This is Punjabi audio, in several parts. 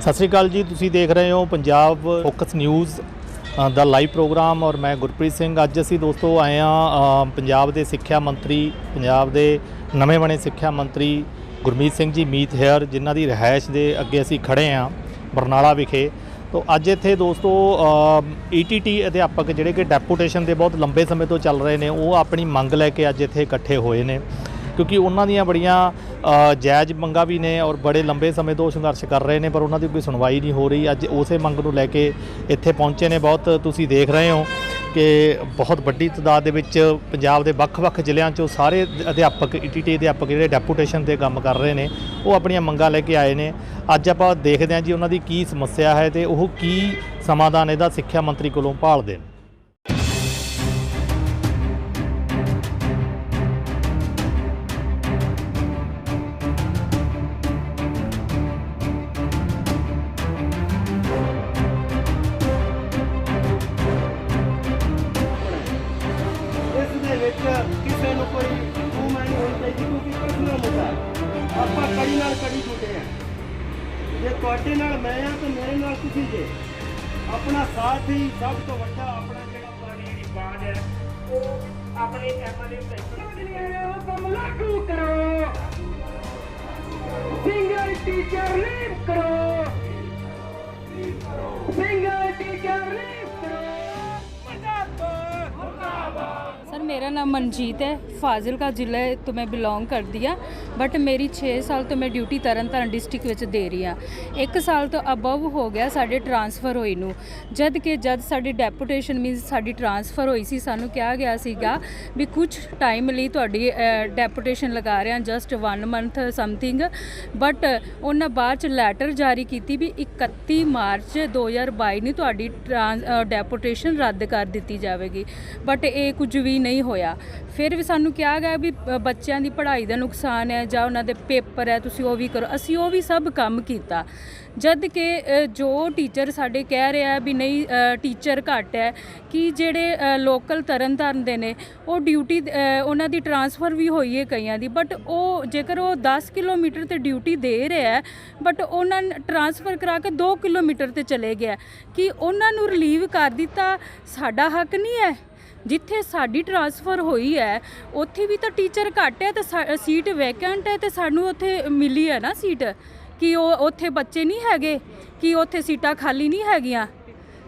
सत श्री अकाल जी, तुसीं देख रहे हो पंजाब फोकस न्यूज़ ਦਾ ਲਾਈਵ ਪ੍ਰੋਗਰਾਮ ਔਰ ਮੈਂ ਗੁਰਪ੍ਰੀਤ ਸਿੰਘ। ਅੱਜ ਅਸੀਂ ਦੋਸਤੋ ਆਏ ਹਾਂ ਪੰਜਾਬ ਦੇ ਸਿੱਖਿਆ ਮੰਤਰੀ, ਪੰਜਾਬ ਦੇ ਨਵੇਂ ਬਣੇ ਸਿੱਖਿਆ ਮੰਤਰੀ ਗੁਰਮੀਤ ਸਿੰਘ ਜੀ ਮੀਤ ਹੇਅਰ, ਜਿਨ੍ਹਾਂ ਦੀ ਰਿਹਾਇਸ਼ ਦੇ ਅੱਗੇ ਅਸੀਂ ਖੜੇ ਹਾਂ ਬਰਨਾਲਾ ਵਿਖੇ। तो ਅੱਜ ਇੱਥੇ ਦੋਸਤੋ ETT ਅਧਿਆਪਕ ਜਿਹੜੇ ਕਿ ਡੈਪੂਟੇਸ਼ਨ ਦੇ ਬਹੁਤ ਲੰਬੇ ਸਮੇਂ ਤੋਂ ਚੱਲ ਰਹੇ ਨੇ, ਉਹ ਆਪਣੀ ਮੰਗ ਲੈ ਕੇ ਅੱਜ ਇੱਥੇ ਇਕੱਠੇ ਹੋਏ ਨੇ, क्योंकि उन्होंने बड़िया जायज़ मंगा भी ने और बड़े लंबे समय तो संघर्ष कर रहे हैं, पर उन्होंने कोई सुनवाई नहीं हो रही। अज उस मंग को लैके इत्थे पहुँचे ने। बहुत तुसी देख रहे हो कि बहुत वड्डी तादाद दे विच पंजाब दे वख-वख जिलियां चों सारे अध्यापक ETT अध्यापक जिहड़े डैपूटेशन ते काम कर रहे हैं, वो अपनियां मंगां लैके आए ने। अज आपां देखदे हां जी उन्हां दी की समस्या है ते ओह की समाधान इहदा सिੱਖਿਆ मंत्री कोलों भालदे ने। ਕਿਸੇ ਨੂੰ ਕੋਈ ਤੂੰ ਮੈਂ ਨਹੀਂ ਹੋਣੀ ਚਾਹੀਦੀ, ਕਿਉਂਕਿ ਪਰਸਨਲ ਮੁੱਦਾ ਆਪਾਂ ਕੜੀ ਨਾਲ ਕੜੀ ਜੁੜੇ ਆ। ਜੇ ਤੁਹਾਡੇ ਨਾਲ ਮੈਂ ਆ ਤੇ ਮੇਰੇ ਨਾਲ ਤੁਸੀਂ ਜੇ। ਆਪਣਾ ਸਾਥ ਹੀ ਸਭ ਤੋਂ ਵੱਡਾ ਆਪਣਾ ਜਿਹੜਾ ਪਾਣੀ ਦੀ ਬਾਂਝ ਹੈ, ਉਹ ਆਪਣੇ MLA ਸੈਕਟਰ ਕੰਮ ਲਾਗੂ ਕਰੋ। ਸਿੰਗਲ ਟੀਚਰ ਲੀਵ ਕਰੋ, ਸਿੰਗਲ ਟੀਚਰ ਲੀਵ ਕਰੋ। सर मेरा नाम मनजीत है, फाजिलका जिले तो मैं बिलोंग करती हाँ, बट मेरी 6 साल तो मैं ड्यूटी तरन तारण डिस्ट्रिक्ट में दे रही हाँ। 1 साल तो अबव हो गया साढ़े ट्रांसफर होई नूं, जद साड़ी डैपूटेशन मीनस साड़ी ट्रांसफर होई सी, सानू कहा गया सीगा भी कुछ टाइम लई तुहाडी डैपूटेशन लगा रहे हैं, जस्ट 1 मंथ समथिंग, बट उन्हां बाद च लैटर जारी कीती भी 31 मार्च 2022 ਨੂੰ तुहाडी डैपूटेशन रद्द कर दित्ती जावेगी, बट ये कुछ भी नहीं होया। फिर भी सानू कहा गया भी बच्चों की पढ़ाई का नुकसान है जां उन्हां दे पेपर है, तुसीं वो भी करो। असीं वो भी सब काम कीता, जद कि जो टीचर साडे कह रहे हैं भी नहीं टीचर घट है, कि जेड़े लोकल तरन ताਰਨ ਦੇ ने वो ड्यूटी उन्हां दी ट्रांसफर भी होई है कईयां दी, बट वो जेकर वो 10 किलोमीटर ते ड्यूटी दे रहे हैं, बट उन्हां ट्रांसफर करा के 2 किलोमीटर ते चले गया, कि उन्हां नूं रिलीव कर दिता। साडा हक नहीं है, जिथे साडी ट्रांसफर हुई है उत्थे भी तो टीचर घट है, तो सीट वैकेंट है, तो सानू उत्थे मिली है ना सीट, कि उत्थे बच्चे नहीं हैगे, कि उत्थे सीटां खाली नहीं हैगियां।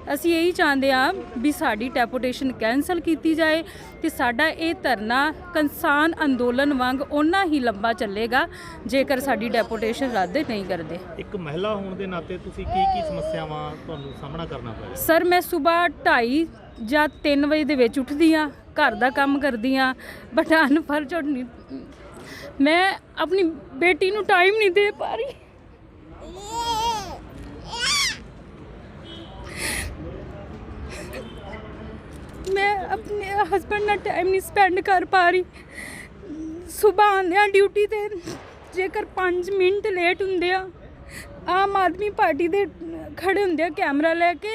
असीं यही चाहते हाँ भी साडी डैपूटेशन कैंसल की जाए, तो साडा ये धरना किसान अंदोलन वांग उन्ना ही लंबा चलेगा जेकर साडी डैपूटेशन रद्द नहीं करते। एक महिला होने के नाते तुसीं की समस्यावां तुहानूं सामना करना पै? सर मैं सुबह 2:30 ਜਾਂ 3 ਵਜੇ ਦੇ ਵਿੱਚ ਉੱਠਦੀ ਹਾਂ, ਘਰ ਦਾ ਕੰਮ ਕਰਦੀ ਹਾਂ, ਬਟ ਅਨਫੋਰਚੂਨੇਟਲੀ ਮੈਂ ਆਪਣੀ ਬੇਟੀ ਨੂੰ ਟਾਈਮ ਨਹੀਂ ਦੇ ਪਾ ਰਹੀ। मैं अपने हस्बैंड नाल टाइम नहीं स्पेंड कर पा रही। सुबह आंदे ड्यूटी ते जेकर 5 मिनट लेट होंदे आ आम आदमी पार्टी दे खड़े होंदे कैमरा लैके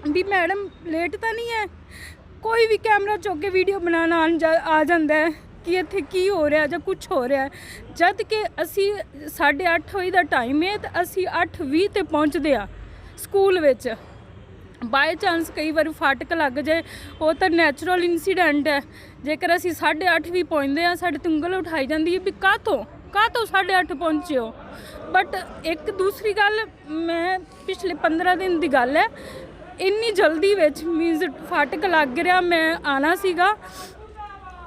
भी मैडम लेट तो नहीं है, कोई भी कैमरा चुक के वीडियो बनाना आ जाता है कि इत्थे की हो रहा है ਜਾਂ कुछ हो रहा है, जद कि असी 8:30 वजे का टाइम है तो असी 8:20 ते पहुँचते हैं स्कूल विच। बाय चांस कई बार फाटक लग जाए, वो तो नैचुरल इंसीडेंट है। जेकर असी 8:30 भी पहुँचते हैं, साढ़े उंगल उठाई जाती है भी काहतों 8:30 पहुँचे हो। बट एक दूसरी गल, मैं पिछले 15 दिन की गल है, इन्नी जल्दी विच मीनस फाटक लग रहा, मैं आना सीगा,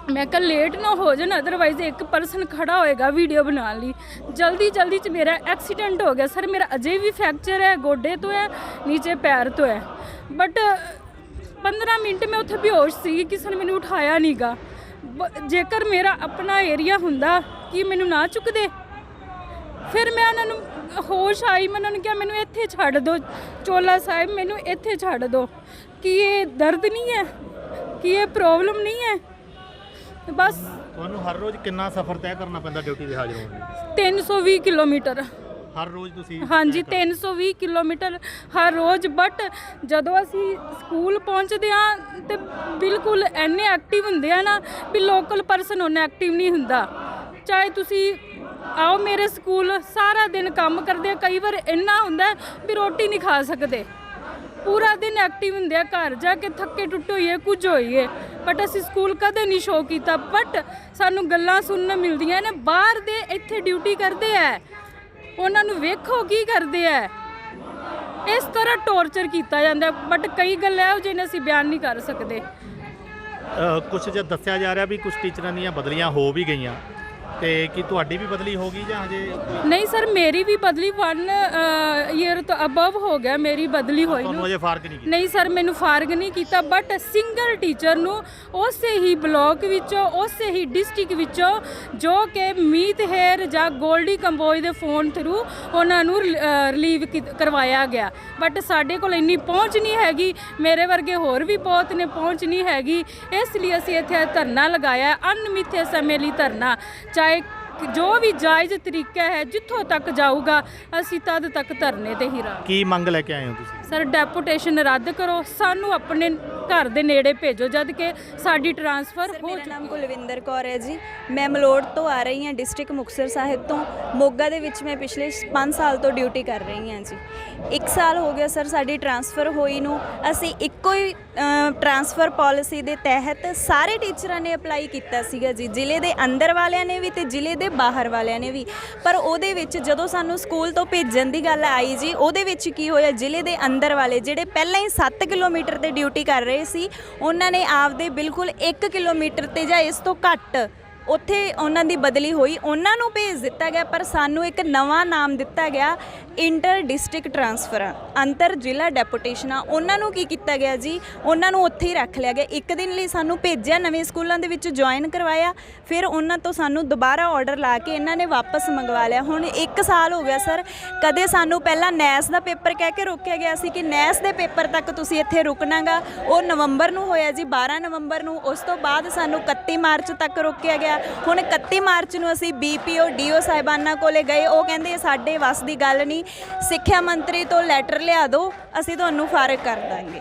मैं कल लेट ना हो जाए, अदरवाइज एक परसन खड़ा होएगा वीडियो बनाने ली। जल्दी च मेरा एक्सीडेंट हो गया। सर मेरा अजे भी फ्रैक्चर है, गोडे तो है, नीचे पैर तो है, बट 15 मिनट में उत्थे बेहोश सी, किसी ने मैंने उठाया नहीं गा। जेकर मेरा अपना एरिया हुंदा कि मैनू ना चुकदे, फिर मैं उन्होंने होश आई, मैं उन्होंने कहा मैनू इत्थे छड्ड दो, चोला साहिब मैनू इत्थे छड्ड दो, कि ये दर्द नहीं है, कि ये प्रॉब्लम नहीं है। बस ਤੁਹਾਨੂੰ हर रोज़ कितना सफ़र तय करना पैंदा ड्यूटी ते हाज़र होने लई? 320 किलोमीटर हर रोज़ तुसीं? हाँ जी 320 किलोमीटर हर रोज़। बट जदों असी स्कूल पहुँचते हाँ तो बिल्कुल इन्ने एक्टिव होंदे आ ना भी लोकल परसन उन्ना एक्टिव नहीं हुंदा। चाहे तुसी आओ मेरे स्कूल सारा दिन काम करते, कई बार इन्ना होंदा भी रोटी नहीं खा सकते, पूरा दिन एक्टिव होंगे, घर जाके थके टुटे होइए कुछ होइए, बट असी स्कूल कदे नहीं शो किया। बट सानू गल्लां सुनने मिलदियां ने बाहर दे इत्थे ड्यूटी करते हैं, उन्होंने वेखो की करते हैं, इस तरह टॉर्चर किया जाता है। बट कई गल्लां इहो जिहियां असीं बयान नहीं कर सकते। ਕੁਝ ਜੇ ਦੱਸਿਆ ਜਾ ਰਿਹਾ ਵੀ ਕੁਝ ਟੀਚਰਾਂ ਦੀਆਂ ਬਦਲੀਆਂ ਹੋ ਵੀ ਗਈਆਂ, ਤੇ ਕੀ ਤੁਹਾਡੀ ਵੀ ਬਦਲੀ ਹੋ ਗਈ ਜਾਂ ਹਜੇ? नहीं सर, मेरी भी बदली 1 ईयर तो अबव हो गया, मेरी बदली होई ਤੁਹਾਨੂੰ ਨੂੰ। ਅਜੇ ਫਰਕ ਨਹੀਂ ਕੀਤਾ? नहीं सर, मैनू फारग नहीं किया, बट सिंगल टीचर नू उसे ही ब्लॉक विचों उसे ही डिस्ट्रिक्ट विचों जो कि मीत हेर ਜਾਂ ਗੋਲਡੀ ਕੰਬੋਜ ਦੇ ਫੋਨ ਥਰੂ ਉਹਨਾਂ ਨੂੰ ਰਿਲੀਵ ਕਰਵਾਇਆ ਗਿਆ। ਬਟ ਸਾਡੇ ਕੋਲ ਇੰਨੀ ਪਹੁੰਚ ਨਹੀਂ ਹੈਗੀ, ਮੇਰੇ ਵਰਗੇ ਹੋਰ ਵੀ ਬਹੁਤ ਨੇ ਪਹੁੰਚ ਨਹੀਂ ਹੈਗੀ, ਇਸ ਲਈ ਅਸੀਂ ਇੱਥੇ ਧਰਨਾ ਲਗਾਇਆ, ਅਣਮਿੱਥੇ ਸਮੇਂ ਲਈ ਧਰਨਾ। ਚਾਹੇ ਜੋ ਵੀ ਜਾਇਜ਼ ਤਰੀਕਾ ਹੈ, ਜਿੱਥੋਂ ਤੱਕ ਜਾਊਗਾ ਅਸੀਂ ਤਦ ਤੱਕ ਧਰਨੇ ਤੇ ਹੀ ਰਹਾਂਗੇ। ਕੀ ਮੰਗ ਲੈ ਕੇ ਆਏ ਹੋ ਤੁਸੀਂ? ਸਰ, ਡੈਪੂਟੇਸ਼ਨ ਰੱਦ ਕਰੋ, ਸਾਨੂੰ ਆਪਣੇ ਘਰ ਦੇ ਨੇੜੇ ਭੇਜੋ, ਜਦ ਕਿ ਸਾਡੀ ਟਰਾਂਸਫਰ ਹੋ ਮੇਰਾ ਚੁੱਕੀ ਨਾਮ ਕੁਲਵਿੰਦਰ ਕੌਰ ਹੈ ਜੀ। ਮੈਂ ਮਲੋੜ ਤੋਂ ਆ ਰਹੀ ਹਾਂ, ਡਿਸਟ੍ਰਿਕਟ ਮੁਕਤਸਰ ਸਾਹਿਬ ਤੋਂ। ਮੋਗਾ ਦੇ ਵਿੱਚ ਮੈਂ ਪਿਛਲੇ 5 ਸਾਲ ਤੋਂ ਡਿਊਟੀ ਕਰ ਰਹੀ ਹਾਂ ਜੀ। 1 ਸਾਲ ਹੋ ਗਿਆ ਸਰ ਸਾਡੀ ਟਰਾਂਸਫਰ ਹੋਈ ਨੂੰ। ਅਸੀਂ ਇੱਕੋ ਹੀ ਟਰਾਂਸਫਰ ਪਾਲਿਸੀ ਦੇ ਤਹਿਤ ਸਾਰੇ ਟੀਚਰਾਂ ਨੇ ਅਪਲਾਈ ਕੀਤਾ ਸੀਗਾ ਜੀ, ਜ਼ਿਲ੍ਹੇ ਦੇ ਅੰਦਰ ਵਾਲਿਆਂ ਨੇ ਵੀ ਤੇ ਜ਼ਿਲ੍ਹੇ ਦੇ ਬਾਹਰ ਵਾਲਿਆਂ ਨੇ ਵੀ। ਪਰ ਉਹਦੇ ਵਿੱਚ ਜਦੋਂ ਸਾਨੂੰ ਸਕੂਲ ਤੋਂ ਭੇਜਣ ਦੀ ਗੱਲ ਆਈ ਜੀ, ਉਹਦੇ ਵਿੱਚ ਕੀ ਹੋਇਆ, ਜ਼ਿਲ੍ਹੇ ਦੇ ਅੰਦਰ ਵਾਲੇ ਜਿਹੜੇ ਪਹਿਲਾਂ ਹੀ 7 ਕਿਲੋਮੀਟਰ ਤੇ ਡਿਊਟੀ ਕਰ ਰਹੇ ਸੀ, ਉਹਨਾਂ ਨੇ ਆਪਦੇ ਬਿਲਕੁਲ 1 ਕਿਲੋਮੀਟਰ ਤੇ ਜਾਂ ਇਸ ਤੋਂ ਘੱਟ ਉੱਥੇ ਉਹਨਾਂ ਦੀ ਬਦਲੀ ਹੋਈ, ਉਹਨਾਂ ਨੂੰ ਭੇਜ ਦਿੱਤਾ ਗਿਆ। ਪਰ ਸਾਨੂੰ ਇੱਕ ਨਵਾਂ ਨਾਮ ਦਿੱਤਾ ਗਿਆ, ਇੰਟਰ ਡਿਸਟ੍ਰਿਕਟ ਟਰਾਂਸਫਰ, ਅੰਤਰ ਜ਼ਿਲ੍ਹਾ ਡੈਪੂਟੇਸ਼ਨਾਂ। ਉਹਨਾਂ ਨੂੰ ਕੀ ਕੀਤਾ ਗਿਆ ਜੀ, ਉਹਨਾਂ ਨੂੰ ਉੱਥੇ ਹੀ ਰੱਖ ਲਿਆ ਗਿਆ। 1 ਦਿਨ ਲਈ ਸਾਨੂੰ ਭੇਜਿਆ, ਨਵੇਂ ਸਕੂਲਾਂ ਦੇ ਵਿੱਚ ਜੁਆਇਨ ਕਰਵਾਇਆ, ਫਿਰ ਉਹਨਾਂ ਤੋਂ ਸਾਨੂੰ ਦੁਬਾਰਾ ਆਰਡਰ ਲਾ ਕੇ ਇਹਨਾਂ ਨੇ ਵਾਪਸ ਮੰਗਵਾ ਲਿਆ। ਹੁਣ 1 ਸਾਲ ਹੋ ਗਿਆ ਸਰ, ਕਦੇ ਸਾਨੂੰ ਪਹਿਲਾਂ ਨੈਸ ਦਾ ਪੇਪਰ ਕਹਿ ਕੇ ਰੋਕਿਆ ਗਿਆ ਸੀ ਕਿ ਨੈਸ ਦੇ ਪੇਪਰ ਤੱਕ ਤੁਸੀਂ ਇੱਥੇ ਰੁਕਣਾਗਾ, ਉਹ ਨਵੰਬਰ ਨੂੰ ਹੋਇਆ ਜੀ, 12 ਨਵੰਬਰ ਨੂੰ। ਉਸ ਤੋਂ ਬਾਅਦ ਸਾਨੂੰ 31 ਮਾਰਚ ਤੱਕ ਰੋਕਿਆ ਗਿਆ। ਹੁਣ 31 ਮਾਰਚ ਨੂੰ ਅਸੀਂ BPO DO ਸਾਹਿਬਾਨਾਂ ਕੋਲੇ ਗਏ, ਉਹ ਕਹਿੰਦੇ ਸਾਡੇ ਵੱਸ ਦੀ ਗੱਲ ਨਹੀਂ, ਸਿੱਖਿਆ ਮੰਤਰੀ ਤੋਂ ਲੈਟਰ ਲਿਆ ਦਿਓ, ਅਸੀਂ ਤੁਹਾਨੂੰ ਫਾਰਗ ਕਰ ਦਾਂਗੇ।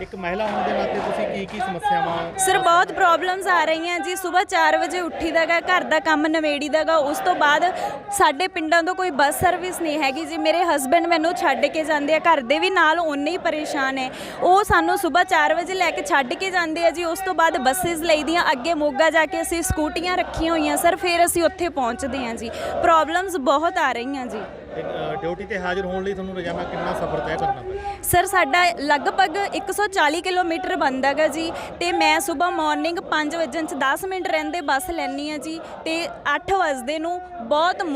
ਇੱਕ ਮਹਿਲਾ ਹੋਣ ਦੇ ਨਾਤੇ ਤੁਸੀਂ ਕੀ ਸਮੱਸਿਆਵਾਂ? ਸਰ, ਬਹੁਤ ਪ੍ਰੋਬਲਮਸ ਆ ਰਹੀਆਂ ਜੀ। ਸਵੇਰ 4 ਵਜੇ ਉੱਠੀਦਾਗਾ, ਘਰ ਦਾ ਕੰਮ ਨਵੇੜੀਦਾਗਾ, ਉਸ ਤੋਂ ਬਾਅਦ ਸਾਡੇ ਪਿੰਡਾਂ ਤੋਂ ਕੋਈ ਬੱਸ ਸਰਵਿਸ ਨਹੀਂ ਹੈਗੀ ਜੀ। ਮੇਰੇ ਹਸਬੈਂਡ ਮੈਨੂੰ ਛੱਡ ਕੇ ਜਾਂਦੇ ਆ, ਘਰ ਦੇ ਵੀ ਨਾਲ ਉਨੇ ਹੀ ਪਰੇਸ਼ਾਨ ਹੈ। ਉਹ ਸਾਨੂੰ ਸਵੇਰ 4 ਵਜੇ ਲੈ ਕੇ ਛੱਡ ਕੇ ਜਾਂਦੇ ਆ ਜੀ। ਉਸ ਤੋਂ ਬਾਅਦ ਬੱਸਿਸ ਲਈਦੀਆਂ, ਅੱਗੇ ਮੋਗਾ ਜਾ ਕੇ ਅਸੀਂ ਸਕੂਟੀਆਂ ਰੱਖੀਆਂ ਹੋਈਆਂ ਸਰ, ਫਿਰ ਅਸੀਂ ਉੱਥੇ ਪਹੁੰਚਦੇ ਹਾਂ ਜੀ। ਪ੍ਰੋਬਲਮਸ ਬਹੁਤ ਆ ਰਹੀਆਂ ਜੀ। ਡਿਊਟੀ ਤੇ ਹਾਜ਼ਰ ਹੋਣ ਲਈ ਤੁਹਾਨੂੰ ਰੋਜ਼ਾਨਾ ਕਿੰਨਾ ਸਫ਼ਰ ਤੈਅ ਕਰਨਾ ਪੈਂਦਾ? ਸਰ, ਸਾਡਾ ਲਗਭਗ 140 ਕਿਲੋਮੀਟਰ ਬਣਦਾ ਗਾ ਜੀ, ਤੇ ਮੈਂ ਸਵੇਰ ਮਾਰਨਿੰਗ 5 ਵਜੇ 10 ਮਿੰਟ ਰਹਿੰਦੇ ਬੱਸ ਲੈਂਦੀ ਹਾਂ ਜੀ, ਤੇ 8 ਵਜੇ ਨੂੰ ਬਹੁਤ ਹੀ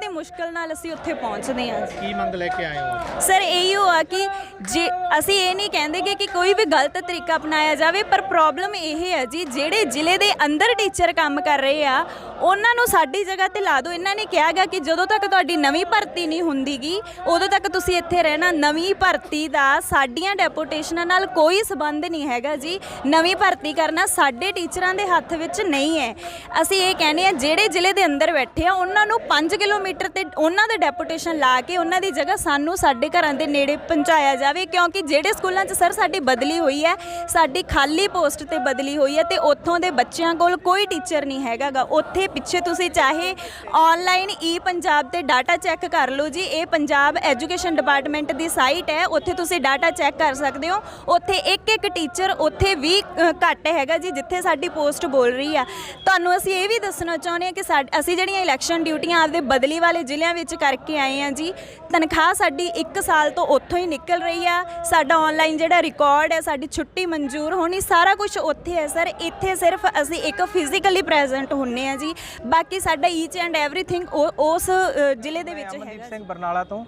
ਮੁਸ਼ਕਲ ਨਾਲ ਅਸੀਂ ਉੱਥੇ ਪਹੁੰਚਦੇ ਹਾਂ ਜੀ। ਕੀ ਮੰਗ ਲੈ ਕੇ ਆਏ ਹੋ? ਸਰ, ਇਹੀ ਹੋਆ ਕਿ ਜੇ ਅਸੀਂ ਇਹ ਨਹੀਂ ਕਹਿੰਦੇ ਕਿ ਕੋਈ ਵੀ ਗਲਤ ਤਰੀਕਾ ਅਪਣਾਇਆ ਜਾਵੇ, ਪਰ ਪ੍ਰੋਬਲਮ ਇਹ ਹੈ ਜੀ, ਜਿਹੜੇ ਜ਼ਿਲ੍ਹੇ ਦੇ ਅੰਦਰ ਟੀਚਰ ਕੰਮ ਕਰ ਰਹੇ ਆ, ਉਹਨਾਂ ਨੂੰ ਸਾਡੀ ਜਗ੍ਹਾ ਤੇ ਲਾ ਦਿਓ। ਇਹਨਾਂ ਨੇ ਕਿਹਾ ਗਾ ਕਿ ਜਦੋਂ ਤੱਕ ਤੁਹਾਡੀ ਨਵੀਂ ਭਰਤੀ ਨਹੀਂ ਹੁੰਦੀਗੀ, ਉਦੋਂ ਤੱਕ ਤੁਸੀਂ ਇੱਥੇ ਰਹਿਣਾ। ਨਵੀਂ ਭਰਤੀ ਦਾ ਸਾਡੀਆਂ ਡੈਪੂਟੇਸ਼ਨਾਂ ਨਾਲ ਕੋਈ ਸਬੰਧ ਨਹੀਂ ਹੈਗਾ ਜੀ। ਨਵੀਂ ਭਰਤੀ ਕਰਨਾ ਸਾਡੇ ਟੀਚਰਾਂ ਦੇ ਹੱਥ ਵਿੱਚ ਨਹੀਂ ਹੈ। ਅਸੀਂ ਇਹ ਕਹਿੰਦੇ ਆ, ਜਿਹੜੇ ਜ਼ਿਲ੍ਹੇ ਦੇ ਅੰਦਰ ਬੈਠੇ ਆ, ਉਹਨਾਂ ਨੂੰ 5 ਕਿਲੋਮੀਟਰ ਤੇ ਉਹਨਾਂ ਦੇ ਡੈਪੂਟੇਸ਼ਨ ਲਾ ਕੇ ਉਹਨਾਂ ਦੀ ਜਗ੍ਹਾ ਸਾਨੂੰ ਸਾਡੇ ਘਰਾਂ ਦੇ ਨੇੜੇ ਪਹੁੰਚਾਇਆ ਜਾਵੇ। ਕਿਉਂਕਿ ਜਿਹੜੇ ਸਕੂਲਾਂ 'ਚ ਸਰ ਸਾਡੀ ਬਦਲੀ ਹੋਈ ਹੈ, ਸਾਡੀ ਖਾਲੀ ਪੋਸਟ ਤੇ ਬਦਲੀ ਹੋਈ ਹੈ, ਤੇ ਉੱਥੋਂ ਦੇ ਬੱਚਿਆਂ ਕੋਲ ਕੋਈ ਟੀਚਰ ਨਹੀਂ ਹੈਗਾ ਗਾ। ਉੱਥੇ ਪਿੱਛੇ ਤੁਸੀਂ ਚਾਹੇ ਆਨਲਾਈਨ ਪੰਜਾਬ ਤੇ ਡਾਟਾ ਚੈੱਕ ਕਰ ਲਓ ਜੀ। ਇਹ ਪੰਜਾਬ ਐਜੂਕੇਸ਼ਨ ਡਿਪਾਰਟਮੈਂਟ ਦੀ ਸਾਈਟ ਹੈ, ਉੱਥੇ ਤੁਸੀਂ ਡਾਟਾ ਚੈੱਕ ਕਰ ਸਕਦੇ ਹੋ। ਉੱਥੇ ਇੱਕ ਟੀਚਰ ਉੱਥੇ ਵੀ ਘੱਟ ਹੈਗਾ ਜੀ, ਜਿੱਥੇ ਸਾਡੀ ਪੋਸਟ ਬੋਲ ਰਹੀ ਆ। ਤੁਹਾਨੂੰ ਅਸੀਂ ਇਹ ਵੀ ਦੱਸਣਾ ਚਾਹੁੰਦੇ ਹਾਂ ਕਿ ਅਸੀਂ ਜਿਹੜੀਆਂ ਇਲੈਕਸ਼ਨ ਡਿਊਟੀਆਂ ਆਪਦੇ ਬਦਲੀ ਵਾਲੇ ਜ਼ਿਲ੍ਹਿਆਂ ਵਿੱਚ ਕਰਕੇ ਆਏ ਹਾਂ ਜੀ, ਤਨਖਾਹ ਸਾਡੀ 1 ਸਾਲ ਤੋਂ ਉੱਥੋਂ ਹੀ ਨਿਕਲ ਰਹੀ ਆ। ਸਾਡਾ ਆਨਲਾਈਨ ਜਿਹੜਾ ਰਿਕਾਰਡ ਹੈ, ਸਾਡੀ ਛੁੱਟੀ ਮਨਜ਼ੂਰ ਹੋਣੀ, ਸਾਰਾ ਕੁਝ ਉੱਥੇ ਹੈ ਸਰ। ਇੱਥੇ ਸਿਰਫ ਅਸੀਂ ਇੱਕ ਫਿਜ਼ੀਕਲੀ ਪ੍ਰੈਜ਼ੈਂਟ ਹੁੰਨੇ ਆ ਜੀ, ਬਾਕੀ ਸਾਡਾ ਈਚ ਐਂਡ ਐਵਰੀਥਿੰਗ ਉਸ ਜ਼ਿਲ੍ਹੇ ਦੇ ਵਿੱਚ ਅਮਨਦੀਪ ਹੈਗਾ। ਸਿੰਘ ਬਰਨਾਲਾ ਤੋਂ।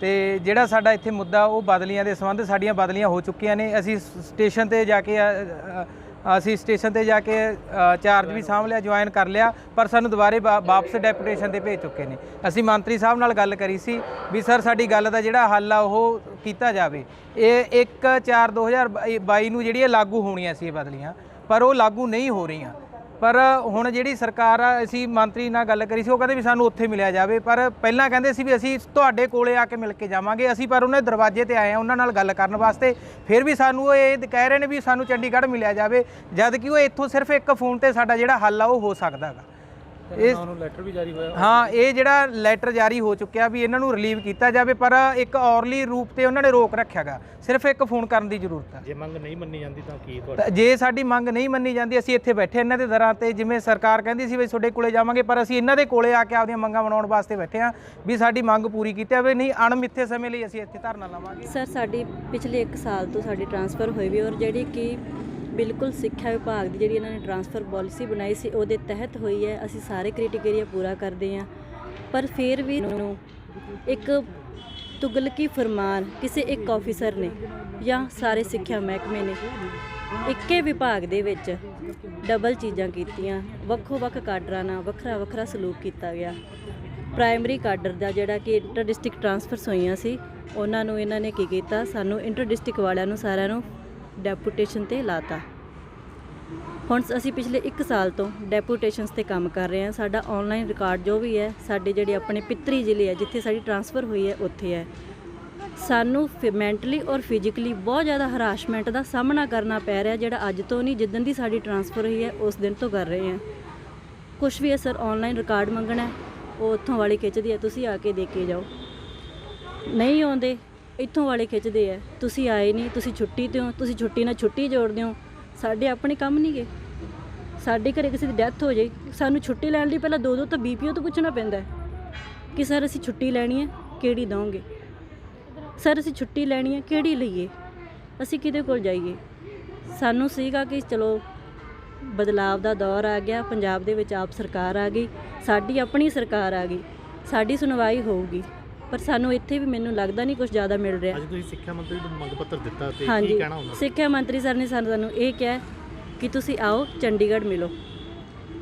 ਤੇ ਜਿਹੜਾ ਸਾਡਾ ਇੱਥੇ ਮੁੱਦਾ, ਉਹ ਬਦਲੀਆਂ ਦੇ ਸੰਬੰਧ, ਸਾਡੀਆਂ ਬਦਲੀਆਂ ਹੋ ਚੁੱਕੀਆਂ ਨੇ। ਅਸੀਂ ਸਟੇਸ਼ਨ ਤੇ ਜਾ ਕੇ ਚਾਰਜ ਵੀ ਸਾਂਭ ਲਿਆ, ਜੁਆਇਨ ਕਰ ਲਿਆ, ਪਰ ਸਾਨੂੰ ਦੁਬਾਰੇ ਵਾਪਸ ਡੈਪੂਟੇਸ਼ਨ ਤੇ ਭੇਜ ਚੁੱਕੇ ਨੇ। ਅਸੀਂ ਮੰਤਰੀ ਸਾਹਿਬ ਨਾਲ ਗੱਲ ਕਰੀ ਸੀ ਵੀ ਸਰ ਸਾਡੀ ਗੱਲ ਦਾ ਜਿਹੜਾ ਹੱਲ ਆ ਉਹ ਕੀਤਾ ਜਾਵੇ। ਇਹ 1/4/2022 ਨੂੰ ਜਿਹੜੀਆਂ ਲਾਗੂ ਹੋਣੀਆਂ ਸੀ ਇਹ ਬਦਲੀਆਂ, ਪਰ ਉਹ ਲਾਗੂ ਨਹੀਂ ਹੋ ਰਹੀਆਂ। ਪਰ ਹੁਣ ਜਿਹੜੀ ਸਰਕਾਰ ਆ, ਅਸੀਂ ਮੰਤਰੀ ਨਾਲ ਗੱਲ ਕਰੀ ਸੀ, ਉਹ ਕਹਿੰਦੇ ਵੀ ਸਾਨੂੰ ਉੱਥੇ ਮਿਲਿਆ ਜਾਵੇ। ਪਰ ਪਹਿਲਾਂ ਕਹਿੰਦੇ ਸੀ ਵੀ ਅਸੀਂ ਤੁਹਾਡੇ ਕੋਲੇ ਆ ਕੇ ਮਿਲ ਕੇ ਜਾਵਾਂਗੇ। ਅਸੀਂ ਪਰ ਉਹਨਾਂ ਦੇ ਦਰਵਾਜ਼ੇ ਤੇ ਆਏ ਆ ਉਹਨਾਂ ਨਾਲ ਗੱਲ ਕਰਨ ਵਾਸਤੇ। ਫਿਰ ਵੀ ਸਾਨੂੰ ਇਹ ਕਹਿ ਰਹੇ ਨੇ ਵੀ ਸਾਨੂੰ ਚੰਡੀਗੜ੍ਹ ਮਿਲਿਆ ਜਾਵੇ, ਜਦ ਕਿ ਉਹ ਇੱਥੋਂ ਸਿਰਫ ਇੱਕ ਫੋਨ ਤੇ ਸਾਡਾ ਜਿਹੜਾ ਹੱਲ ਆ ਉਹ ਹੋ ਸਕਦਾ ਹੈਗਾ। ਇਸ ਨੂੰ ਲੈਟਰ ਵੀ ਜਾਰੀ ਹੋਇਆ। ਹਾਂ, ਇਹ ਜਿਹੜਾ ਲੈਟਰ ਜਾਰੀ ਹੋ ਚੁੱਕਿਆ ਵੀ ਇਹਨਾਂ ਨੂੰ ਰਿਲੀਵ ਕੀਤਾ ਜਾਵੇ, ਪਰ ਇੱਕ ਔਰਲੀ ਰੂਪ ਤੇ ਉਹਨਾਂ ਨੇ ਰੋਕ ਰੱਖਿਆਗਾ। ਸਿਰਫ ਇੱਕ ਫੋਨ ਕਰਨ ਦੀ ਜ਼ਰੂਰਤ ਹੈ। ਜੇ ਮੰਗ ਨਹੀਂ ਮੰਨੀ ਜਾਂਦੀ ਤਾਂ ਕੀ ਤੁਹਾਡਾ? ਜੇ ਸਾਡੀ ਮੰਗ ਨਹੀਂ ਮੰਨੀ ਜਾਂਦੀ, ਅਸੀਂ ਇੱਥੇ ਬੈਠੇ ਇਹਨਾਂ ਦੇ ਦਰਾਂ ਤੇ, ਜਿਵੇਂ ਸਰਕਾਰ ਕਹਿੰਦੀ ਸੀ ਵੀ ਤੁਹਾਡੇ ਕੋਲੇ ਜਾਵਾਂਗੇ, ਪਰ ਅਸੀਂ ਇਹਨਾਂ ਦੇ ਕੋਲੇ ਆ ਕੇ ਆਪਦੀਆਂ ਮੰਗਾਂ ਮਨਾਉਣ ਵਾਸਤੇ ਬੈਠੇ ਹਾਂ ਵੀ ਸਾਡੀ ਮੰਗ ਪੂਰੀ ਕੀਤੀ ਜਾਵੇ। ਨਹੀਂ ਅਣਮਿੱਥੇ ਸਮੇਂ ਲਈ ਅਸੀਂ ਇੱਥੇ ਧਰਨਾ ਲਾਵਾਂਗੇ। ਸਰ, ਸਾਡੀ ਪਿਛਲੇ 1 ਸਾਲ ਤੋਂ ਸਾਡੀ ਟਰਾਂਸਫਰ ਹੋਈ ਵੀ, ਔਰ ਜਿਹੜੀ ਕਿ ਬਿਲਕੁਲ ਸਿੱਖਿਆ ਵਿਭਾਗ ਦੀ ਜਿਹੜੀ ਇਹਨਾਂ ਨੇ ਟਰਾਂਸਫਰ ਪਾਲਿਸੀ ਬਣਾਈ ਸੀ ਉਹਦੇ ਤਹਿਤ ਹੋਈ ਹੈ। ਅਸੀਂ ਸਾਰੇ ਕ੍ਰਾਈਟੇਰੀਆ ਪੂਰਾ ਕਰਦੇ ਹਾਂ, ਪਰ ਫਿਰ ਵੀ ਨੂੰ ਇੱਕ ਤੁਗਲਕੀ ਫਰਮਾਨ ਕਿਸੇ ਇੱਕ ਆਫੀਸਰ ਨੇ ਜਾਂ ਸਾਰੇ ਸਿੱਖਿਆ ਮਹਿਕਮੇ ਨੇ ਇੱਕੇ ਵਿਭਾਗ ਦੇ ਵਿੱਚ ਡਬਲ ਚੀਜ਼ਾਂ ਕੀਤੀਆਂ। ਵੱਖੋ ਵੱਖ ਕਾਡਰਾਂ ਨਾਲ ਵੱਖਰਾ ਵੱਖਰਾ ਸਲੂਕ ਕੀਤਾ ਗਿਆ। ਪ੍ਰਾਇਮਰੀ ਕਾਡਰ ਦਾ ਜਿਹੜਾ ਕਿ ਇੰਟਰ ਡਿਸਟ੍ਰਿਕਟ ਟਰਾਂਸਫਰਸ ਹੋਈਆਂ ਸੀ, ਉਹਨਾਂ ਨੂੰ ਇਹਨਾਂ ਨੇ ਕੀ ਕੀਤਾ, ਸਾਨੂੰ ਇੰਟਰ ਡਿਸਟ੍ਰਿਕਟ ਵਾਲਿਆਂ ਨੂੰ ਸਾਰਿਆਂ ਨੂੰ ਡੈਪੂਟੇਸ਼ਨ ਤੇ ਲਾਤਾ। ਹੁਣ ਅਸੀਂ ਪਿਛਲੇ 1 ਸਾਲ ਤੋਂ ਡੈਪੂਟੇਸ਼ਨਸ ਤੇ ਕੰਮ ਕਰ ਰਹੇ ਹਾਂ। ਸਾਡਾ ਆਨਲਾਈਨ ਰਿਕਾਰਡ ਜੋ ਵੀ ਹੈ, ਸਾਡੇ ਜਿਹੜੇ ਆਪਣੇ ਪਿੱਤਰੀ ਜ਼ਿਲ੍ਹੇ ਹੈ ਜਿੱਥੇ ਸਾਡੀ ਟਰਾਂਸਫਰ ਹੋਈ ਹੈ ਉੱਥੇ ਹੈ। ਸਾਨੂੰ ਮੈਂਟਲੀ ਔਰ ਫਿਜ਼ੀਕਲੀ ਬਹੁਤ ਜ਼ਿਆਦਾ ਹਰਾਸਮੈਂਟ ਦਾ ਸਾਹਮਣਾ ਕਰਨਾ ਪੈ ਰਿਹਾ, ਜਿਹੜਾ ਅੱਜ ਤੋਂ ਨਹੀਂ, ਜਿੱਦਣ ਦੀ ਸਾਡੀ ਟਰਾਂਸਫਰ ਹੋਈ ਹੈ ਉਸ ਦਿਨ ਤੋਂ ਕਰ ਰਹੇ ਹਾਂ। ਕੁਛ ਵੀ ਹੈ ਸਰ, ਆਨਲਾਈਨ ਰਿਕਾਰਡ ਮੰਗਣਾ ਉਹ ਉੱਥੋਂ ਵਾਲੇ ਖਿੱਚਦੀ ਹੈ, ਤੁਸੀਂ ਆ ਕੇ ਦੇ ਕੇ ਜਾਓ। ਨਹੀਂ ਆਉਂਦੇ, ਇੱਥੋਂ ਵਾਲੇ ਖਿੱਚਦੇ ਆ, ਤੁਸੀਂ ਆਏ ਨਹੀਂ, ਤੁਸੀਂ ਛੁੱਟੀ 'ਤੇ ਹੋ, ਤੁਸੀਂ ਛੁੱਟੀ ਨਾਲ ਛੁੱਟੀ ਜੋੜਦੇ ਹੋ। ਸਾਡੇ ਆਪਣੇ ਕੰਮ ਨਹੀਂ ਗੇ। ਸਾਡੇ ਘਰੇ ਕਿਸੇ ਦੀ ਡੈਥ ਹੋ ਜਾਏ, ਸਾਨੂੰ ਛੁੱਟੀ ਲੈਣ ਲਈ ਪਹਿਲਾਂ 2 ਤਾਂ BPO ਤੋਂ ਪੁੱਛਣਾ ਪੈਂਦਾ ਕਿ ਸਰ ਅਸੀਂ ਛੁੱਟੀ ਲੈਣੀ ਹੈ, ਕਿਹੜੀ ਦਓਗੇ? ਸਰ ਅਸੀਂ ਛੁੱਟੀ ਲੈਣੀ ਹੈ, ਕਿਹੜੀ ਲਈਏ? ਅਸੀਂ ਕਿਹਦੇ ਕੋਲ ਜਾਈਏ? ਸਾਨੂੰ ਸੀਗਾ ਕਿ ਚਲੋ ਬਦਲਾਵ ਦਾ ਦੌਰ ਆ ਗਿਆ, ਪੰਜਾਬ ਦੇ ਵਿੱਚ ਆਪ ਸਰਕਾਰ ਆ ਗਈ, ਸਾਡੀ ਆਪਣੀ ਸਰਕਾਰ ਆ ਗਈ, ਸਾਡੀ ਸੁਣਵਾਈ ਹੋਊਗੀ, ਪਰ ਸਾਨੂੰ ਇੱਥੇ ਵੀ ਮੈਨੂੰ ਲੱਗਦਾ ਨਹੀਂ ਕੁਝ ਜ਼ਿਆਦਾ ਮਿਲ ਰਿਹਾ। ਅੱਜ ਤੁਸੀਂ ਸਿੱਖਿਆ ਮੰਤਰੀ ਨੂੰ ਮੰਗ ਪੱਤਰ ਦਿੱਤਾ ਤੇ ਕੀ ਹਾਂਜੀ, ਕਹਿਣਾ ਹੁੰਦਾ? ਸਿੱਖਿਆ ਮੰਤਰੀ ਸਰ ਨੇ ਸਾਨੂੰ ਇਹ ਕਿਹਾ ਕਿ ਤੁਸੀਂ ਆਓ ਚੰਡੀਗੜ੍ਹ ਮਿਲੋ।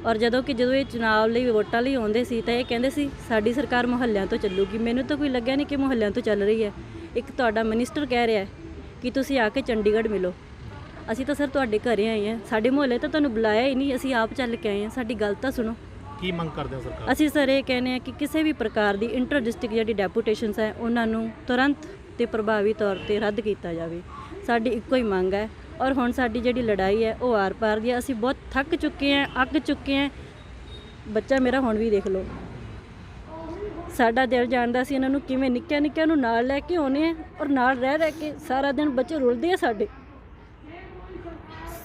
ਔਰ ਜਦੋਂ ਇਹ ਚੁਣਾਵ ਲਈ ਵੋਟਾਂ ਲਈ ਆਉਂਦੇ ਸੀ ਤਾਂ ਇਹ ਕਹਿੰਦੇ ਸੀ ਸਾਡੀ ਸਰਕਾਰ ਮੁਹੱਲਿਆਂ ਤੋਂ ਚੱਲੂਗੀ। ਮੈਨੂੰ ਤਾਂ ਕੋਈ ਲੱਗਿਆ ਨਹੀਂ ਕਿ ਮੁਹੱਲਿਆਂ ਤੋਂ ਚੱਲ ਰਹੀ ਹੈ। ਇੱਕ ਤੁਹਾਡਾ ਮਿਨਿਸਟਰ ਕਹਿ ਰਿਹਾ ਕਿ ਤੁਸੀਂ ਆ ਕੇ ਚੰਡੀਗੜ੍ਹ ਮਿਲੋ। ਅਸੀਂ ਤਾਂ ਸਰ ਤੁਹਾਡੇ ਘਰੇ ਆਏ ਹਾਂ, ਸਾਡੇ ਮੁਹੱਲੇ ਤਾਂ ਤੁਹਾਨੂੰ ਬੁਲਾਇਆ ਹੀ ਨਹੀਂ, ਅਸੀਂ ਆਪ ਚੱਲ ਕੇ ਆਏ ਹਾਂ। ਸਾਡੀ ਗੱਲ ਤਾਂ ਸੁਣੋ। ਕੀ ਮੰਗ ਕਰਦੇ ਹੋ ਸਰਕਾਰ? ਅਸੀਂ ਸਰ ਇਹ ਕਹਿੰਦੇ ਹਾਂ ਕਿ ਕਿਸੇ ਵੀ ਪ੍ਰਕਾਰ ਦੀ ਇੰਟਰ ਡਿਸਟ੍ਰਿਕਟ ਜਿਹੜੀ ਡੈਪੂਟੇਸ਼ਨਸ ਹੈ ਉਹਨਾਂ ਨੂੰ ਤੁਰੰਤ ਤੇ ਪ੍ਰਭਾਵੀ ਤੌਰ ਤੇ ਰੱਦ ਕੀਤਾ ਜਾਵੇ। ਸਾਡੀ ਇੱਕੋ ਹੀ ਮੰਗ ਹੈ। ਔਰ ਹੁਣ ਸਾਡੀ ਜਿਹੜੀ ਲੜਾਈ ਹੈ ਉਹ ਆਰ ਪਾਰ ਦੀ ਹੈ। ਅਸੀਂ ਬਹੁਤ ਥੱਕ ਚੁੱਕੇ ਹਾਂ, ਅੱਕ ਚੁੱਕੇ ਹਾਂ। ਬੱਚਾ ਮੇਰਾ ਹੁਣ ਵੀ ਦੇਖ ਲਓ, ਸਾਡਾ ਦਿਲ ਜਾਣਦਾ ਸੀ ਇਹਨਾਂ ਨੂੰ ਕਿਵੇਂ ਨਿੱਕਿਆਂ ਨੂੰ ਨਾਲ ਲੈ ਕੇ ਆਉਣੇ ਆ, ਔਰ ਨਾਲ ਰਹਿ ਕੇ ਸਾਰਾ ਦਿਨ ਬੱਚੇ ਰੁਲਦੇ ਆ ਸਾਡੇ।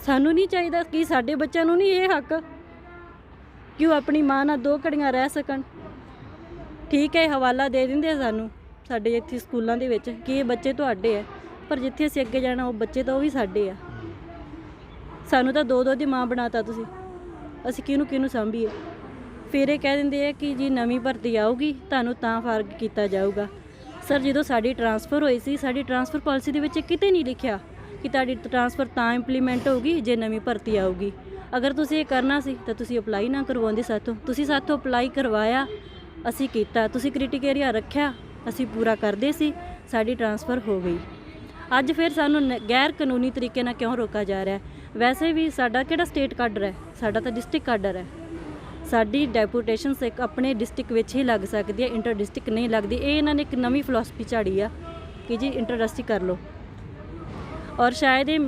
ਸਾਨੂੰ ਨਹੀਂ ਚਾਹੀਦਾ ਕਿ ਸਾਡੇ ਬੱਚਿਆਂ ਨੂੰ ਨਹੀਂ ਇਹ ਹੱਕ ਕਿ ਉਹ ਆਪਣੀ ਮਾਂ ਨਾਲ 2 ਘੜੀਆਂ ਰਹਿ ਸਕਣ। ਠੀਕ ਹੈ, ਹਵਾਲਾ ਦੇ ਦਿੰਦੇ ਆ ਸਾਨੂੰ ਸਾਡੇ ਇੱਥੇ ਸਕੂਲਾਂ ਦੇ ਵਿੱਚ ਕਿ ਇਹ ਬੱਚੇ ਤੁਹਾਡੇ ਹੈ, ਪਰ ਜਿੱਥੇ ਅਸੀਂ ਅੱਗੇ ਜਾਣਾ ਉਹ ਬੱਚੇ ਤਾਂ ਉਹ ਵੀ ਸਾਡੇ ਆ। ਸਾਨੂੰ ਤਾਂ 2 ਦੀ ਮਾਂ ਬਣਾਤਾ ਤੁਸੀਂ, ਅਸੀਂ ਕਿਹਨੂੰ ਸਾਂਭੀਏ? ਫਿਰ ਇਹ ਕਹਿ ਦਿੰਦੇ ਆ ਕਿ ਜੀ ਨਵੀਂ ਭਰਤੀ ਆਊਗੀ, ਤੁਹਾਨੂੰ ਤਾਂ ਫਰਕ ਕੀਤਾ ਜਾਊਗਾ। ਸਰ ਜਦੋਂ ਸਾਡੀ ਟਰਾਂਸਫਰ ਹੋਈ ਸੀ, ਸਾਡੀ ਟਰਾਂਸਫਰ ਪਾਲਿਸੀ ਦੇ ਵਿੱਚ ਕਿਤੇ ਨਹੀਂ ਲਿਖਿਆ ਕਿ ਤੁਹਾਡੀ ਟਰਾਂਸਫਰ ਤਾਂ ਇੰਪਲੀਮੈਂਟ ਹੋਊਗੀ ਜੇ ਨਵੀਂ ਭਰਤੀ ਆਊਗੀ। ਅਗਰ ਤੁਸੀਂ ਇਹ ਕਰਨਾ ਸੀ ਤਾਂ ਤੁਸੀਂ ਅਪਲਾਈ ਨਾ ਕਰਵਾਉਂਦੇ ਸਾਥੋਂ। ਤੁਸੀਂ ਸਾਥੋਂ ਅਪਲਾਈ ਕਰਵਾਇਆ, ਅਸੀਂ ਕੀਤਾ, ਤੁਸੀਂ ਕ੍ਰਾਈਟੇਰੀਆ ਰੱਖਿਆ, ਅਸੀਂ ਪੂਰਾ ਕਰਦੇ ਸੀ, ਸਾਡੀ ਟਰਾਂਸਫਰ ਹੋ ਗਈ। ਅੱਜ ਫਿਰ ਸਾਨੂੰ ਗੈਰ ਕਾਨੂੰਨੀ ਤਰੀਕੇ ਨਾਲ ਕਿਉਂ ਰੋਕਾ ਜਾ ਰਿਹਾ? ਵੈਸੇ ਵੀ ਸਾਡਾ ਕਿਹੜਾ ਸਟੇਟ ਕਾਡਰ ਹੈ, ਸਾਡਾ ਤਾਂ ਡਿਸਟ੍ਰਿਕਟ ਕਾਡਰ ਹੈ। ਸਾਡੀ ਡੈਪੂਟੇਸ਼ਨਸ ਇੱਕ ਆਪਣੇ ਡਿਸਟ੍ਰਿਕਟ ਵਿੱਚ ਹੀ ਲੱਗ ਸਕਦੀ ਹੈ, ਇੰਟਰ ਡਿਸਟ੍ਰਿਕਟ ਨਹੀਂ ਲੱਗਦੀ। ਇਹ ਇਹਨਾਂ ਨੇ ਇੱਕ ਨਵੀਂ ਫਿਲਾਸਫੀ ਝਾੜੀ ਆ ਕਿ ਜੀ ਇੰਟਰ ਡਿਸਟ੍ਰਿਕਟ ਕਰ ਲਓ। ਔਰ ਸ਼ਾਇਦ ਇਹ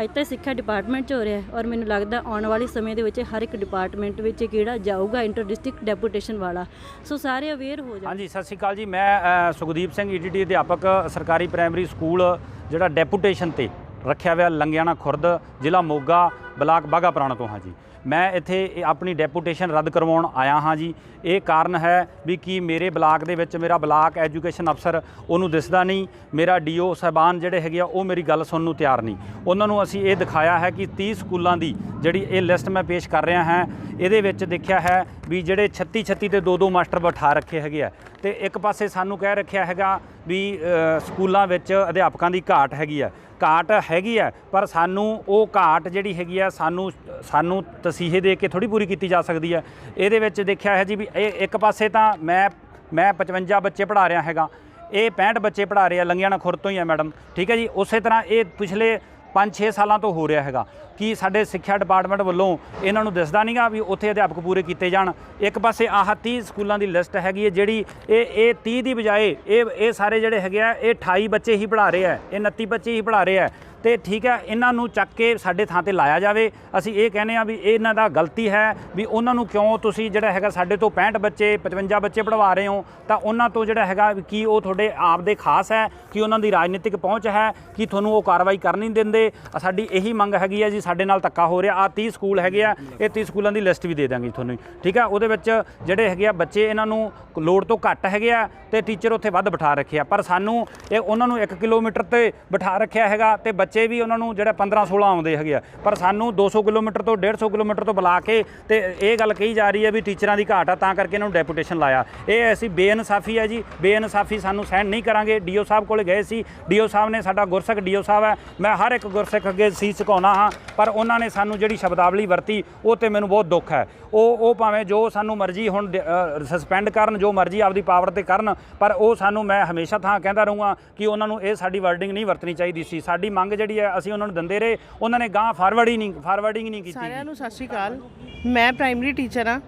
ਅੱਜ ਤਾਂ ਸਿੱਖਿਆ ਡਿਪਾਰਟਮੈਂਟ 'ਚ ਹੋ ਰਿਹਾ, ਔਰ ਮੈਨੂੰ ਲੱਗਦਾ ਆਉਣ ਵਾਲੇ ਸਮੇਂ ਦੇ ਵਿੱਚ ਹਰ ਇੱਕ ਡਿਪਾਰਟਮੈਂਟ ਵਿੱਚ ਕਿਹੜਾ ਜਾਊਗਾ ਇੰਟਰ ਡਿਸਟ੍ਰਿਕਟ ਡੈਪੂਟੇਸ਼ਨ ਵਾਲਾ। ਸੋ ਸਾਰੇ ਅਵੇਅਰ ਹੋ ਜਾਣ। ਹਾਂਜੀ, ਸਤਿ ਸ਼੍ਰੀ ਅਕਾਲ ਜੀ। ਮੈਂ ਸੁਖਦੀਪ ਸਿੰਘ ETT ਅਧਿਆਪਕ ਸਰਕਾਰੀ ਪ੍ਰਾਇਮਰੀ ਸਕੂਲ ਜਿਹੜਾ ਡੈਪੂਟੇਸ਼ਨ ਤੇ ਰੱਖਿਆ ਹੋਇਆ ਲੰਗਿਆਣਾ ਖੁਰਦ, ਜ਼ਿਲ੍ਹਾ ਮੋਗਾ, ਬਲਾਕ ਬਾਘਾ ਪੁਰਾਣਾ ਤੋਂ ਹਾਂ ਜੀ। ਮੈਂ ਇੱਥੇ ਆਪਣੀ ਡੈਪੂਟੇਸ਼ਨ ਰੱਦ ਕਰਵਾਉਣ ਆਇਆ ਹਾਂ ਜੀ। ਇਹ ਕਾਰਨ ਹੈ ਵੀ ਕਿ ਮੇਰੇ ਬਲਾਕ ਦੇ ਵਿੱਚ ਮੇਰਾ ਬਲਾਕ ਐਜੂਕੇਸ਼ਨ ਅਫਸਰ ਉਹਨੂੰ ਦਿਸਦਾ ਨਹੀਂ, ਮੇਰਾ DO ਸਾਹਿਬਾਨ ਜਿਹੜੇ ਹੈਗੇ ਆ ਉਹ ਮੇਰੀ ਗੱਲ ਸੁਣਨ ਨੂੰ ਤਿਆਰ ਨਹੀਂ। ਉਹਨਾਂ ਨੂੰ ਅਸੀਂ ਇਹ ਦਿਖਾਇਆ ਹੈ ਕਿ 30 ਸਕੂਲਾਂ ਦੀ ਜਿਹੜੀ ਇਹ ਲਿਸਟ ਮੈਂ ਪੇਸ਼ ਕਰ ਰਿਹਾ ਹਾਂ, ਇਹਦੇ ਵਿੱਚ ਦੇਖਿਆ ਹੈ ਵੀ ਜਿਹੜੇ 36 ਤੇ 2 ਮਾਸਟਰ ਬਿਠਾ ਰੱਖੇ ਹੈਗੇ ਆ, ਤੇ ਇੱਕ ਪਾਸੇ ਸਾਨੂੰ ਕਹਿ ਰੱਖਿਆ ਹੈਗਾ ਵੀ ਸਕੂਲਾਂ ਵਿੱਚ ਅਧਿਆਪਕਾਂ ਦੀ ਘਾਟ ਹੈਗੀ ਹੈ, ਪਰ ਸਾਨੂੰ ਉਹ ਘਾਟ ਜਿਹੜੀ ਹੈਗੀ ਆ ਸਾਨੂੰ ਤਸੀਹੇ ਦੇ ਕੇ ਥੋੜੀ ਪੂਰੀ ਕੀਤੀ ਜਾ ਸਕਦੀ ਹੈ। ਇਹਦੇ ਵਿੱਚ ਦੇਖਿਆ ਹੈ ਜੀ ਵੀ ਇਹ ਇੱਕ ਪਾਸੇ ਤਾਂ ਮੈਂ 55 ਬੱਚੇ ਪੜ੍ਹਾ ਰਿਹਾ ਹੈਗਾ, ਇਹ 65 ਬੱਚੇ ਪੜ੍ਹਾ ਰਹੇ ਆ, ਲੰਗਿਆਣਾ ਖੁਰਦ ਤੋਂ ਹੀ ਹੈ ਮੈਡਮ, ਠੀਕ ਹੈ ਜੀ। ਉਸੇ ਤਰ੍ਹਾਂ ਇਹ ਪਿਛਲੇ 5-6 ਸਾਲਾਂ ਤੋਂ ਹੋ ਰਿਹਾ ਹੈਗਾ ਕਿ ਸਾਡੇ ਸਿੱਖਿਆ ਡਿਪਾਰਟਮੈਂਟ ਵੱਲੋਂ ਇਹਨਾਂ ਨੂੰ ਦਿਸਦਾ ਨਹੀਂਗਾ ਵੀ ਉੱਥੇ ਅਧਿਆਪਕ ਪੂਰੇ ਕੀਤੇ ਜਾਣ। ਇੱਕ ਪਾਸੇ ਆਹ 30 ਸਕੂਲਾਂ ਦੀ ਲਿਸਟ ਹੈਗੀ ਹੈ, ਜਿਹੜੀ ਇਹ 30 ਦੀ ਬਜਾਏ ਇਹ ਸਾਰੇ ਜਿਹੜੇ ਹੈਗੇ ਆ ਇਹ 28 ਬੱਚੇ ਹੀ ਪੜ੍ਹਾ ਰਹੇ ਆ, ਇਹ 29 ਬੱਚੇ ਹੀ ਪੜ੍ਹਾ ਰਹੇ ਆ। ਤੇ ਠੀਕ ਹੈ ਇਹਨਾਂ ਨੂੰ ਚੱਕ ਕੇ ਸਾਡੇ ਥਾਂ ਤੇ ਲਾਇਆ ਜਾਵੇ। ਅਸੀਂ ਇਹ ਕਹਿੰਦੇ ਆ ਵੀ ਇਹ ਇਹਨਾਂ ਦਾ ਗਲਤੀ ਹੈ ਵੀ ਉਹਨਾਂ ਨੂੰ ਕਿਉਂ ਤੁਸੀਂ ਜਿਹੜਾ ਹੈਗਾ ਸਾਡੇ ਤੋਂ 65 ਬੱਚੇ 55 ਬੱਚੇ ਪੜ੍ਹਵਾ ਰਹੇ ਹੋ, ਤਾਂ ਉਹਨਾਂ ਤੋਂ ਜਿਹੜਾ ਹੈਗਾ ਕੀ ਉਹ ਤੁਹਾਡੇ ਆਪ ਦੇ ਖਾਸ ਹੈ, ਕਿ ਉਹਨਾਂ ਦੀ ਰਾਜਨੀਤਿਕ ਪਹੁੰਚ ਹੈ, ਕਿ ਤੁਹਾਨੂੰ ਉਹ ਕਾਰਵਾਈ ਕਰ ਨਹੀਂ ਦਿੰਦੇ। ਸਾਡੀ ਇਹੀ ਮੰਗ ਹੈਗੀ ਹੈ ਜੀ, ਸਾਡੇ ਨਾਲ ਧੱਕਾ ਹੋ ਰਿਹਾ। 30 ਸਕੂਲ ਹੈਗੇ ਆ, ਇਹ 30 ਸਕੂਲਾਂ ਦੀ ਲਿਸਟ ਵੀ ਦੇ ਦਾਂਗੇ ਤੁਹਾਨੂੰ, ਠੀਕ ਹੈ। ਉਹਦੇ ਵਿੱਚ ਜਿਹੜੇ ਹੈਗੇ ਆ ਬੱਚੇ ਇਹਨਾਂ ਨੂੰ ਲੋੜ ਤੋਂ ਘੱਟ ਹੈਗੇ ਆ ਤੇ ਟੀਚਰ ਉੱਥੇ ਵੱਧ ਬਿਠਾ ਰੱਖੇ ਆ, ਪਰ ਸਾਨੂੰ ਇਹ ਉਹਨਾਂ ਨੂੰ 1 ਕਿਲੋਮੀਟਰ ਤੇ ਬਿਠਾ ਰੱਖਿਆ ਹੈਗਾ ਤੇ ਬੱਚੇ ਵੀ ਉਹਨਾਂ ਨੂੰ ਜਿਹੜਾ 15-16 ਆਉਂਦੇ ਹੈਗੇ ਆ, ਪਰ ਸਾਨੂੰ 200 ਕਿਲੋਮੀਟਰ ਤੋਂ 150 ਕਿਲੋਮੀਟਰ ਤੋਂ ਬੁਲਾ ਕੇ ਤੇ ਇਹ ਗੱਲ ਕਹੀ ਜਾ ਰਹੀ ਹੈ ਵੀ ਟੀਚਰਾਂ ਦੀ ਘਾਟ ਆ, ਤਾਂ ਕਰਕੇ ਇਹਨਾਂ ਨੂੰ ਡੈਪੂਟੇਸ਼ਨ ਲਾਇਆ। ਇਹ ਅਸੀਂ ਬੇਇਨਸਾਫੀ ਹੈ ਜੀ, ਬੇਇਨਸਾਫੀ ਸਾਨੂੰ ਸਹਿਣ ਨਹੀਂ ਕਰਾਂਗੇ। ਡੀਓ ਸਾਹਿਬ ਕੋਲ ਗਏ ਸੀ, ਡੀਓ ਸਾਹਿਬ ਨੇ, ਸਾਡਾ ਗੁਰਸਿੱਖ ਡੀਓ ਸਾਹਿਬ ਹੈ, ਮੈਂ ਹਰ ਇੱਕ ਗੁਰਸਿੱਖ ਅੱਗੇ ਸੀਸ ਝੁਕਾਉਣਾ ਹਾਂ, ਪਰ ਉਹਨਾਂ ਨੇ ਸਾਨੂੰ ਜਿਹੜੀ ਸ਼ਬਦਾਵਲੀ ਵਰਤੀ ਉਹ ਤੇ ਮੈਨੂੰ ਬਹੁਤ ਦੁੱਖ ਹੈ। ਉਹ ਭਾਵੇਂ ਜੋ ਸਾਨੂੰ ਮਰਜ਼ੀ ਹੁਣ ਸਸਪੈਂਡ ਕਰਨ, ਜੋ ਮਰਜ਼ੀ ਆਪਦੀ ਪਾਵਰ ਤੇ ਕਰਨ, ਪਰ ਉਹ ਸਾਨੂੰ, ਮੈਂ ਹਮੇਸ਼ਾ ਥਾਂ ਕਹਿੰਦਾ ਰਹੂੰਗਾ ਕਿ ਉਹਨਾਂ ਨੂੰ ਇਹ ਸਾਡੀ ਵਰਡਿੰਗ ਨਹੀਂ ਵਰਤਣੀ ਚਾਹੀਦੀ ਸੀ। ਸਾਡੀ ਮੰਗ ਜਿਹੜੀ ਹੈ ਅਸੀਂ ਉਹਨਾਂ ਨੂੰ ਦਿੰਦੇ ਰਹੇ, ਉਹਨਾਂ ਨੇ ਗਾਂ ਫਾਰਵਰਡਿੰਗ ਨਹੀਂ ਕੀਤੀ। ਸਾਰਿਆਂ ਨੂੰ ਸਤਿ ਸ਼੍ਰੀ ਅਕਾਲ। ਮੈਂ ਪ੍ਰਾਇਮਰੀ ਟੀਚਰ ਹਾਂ,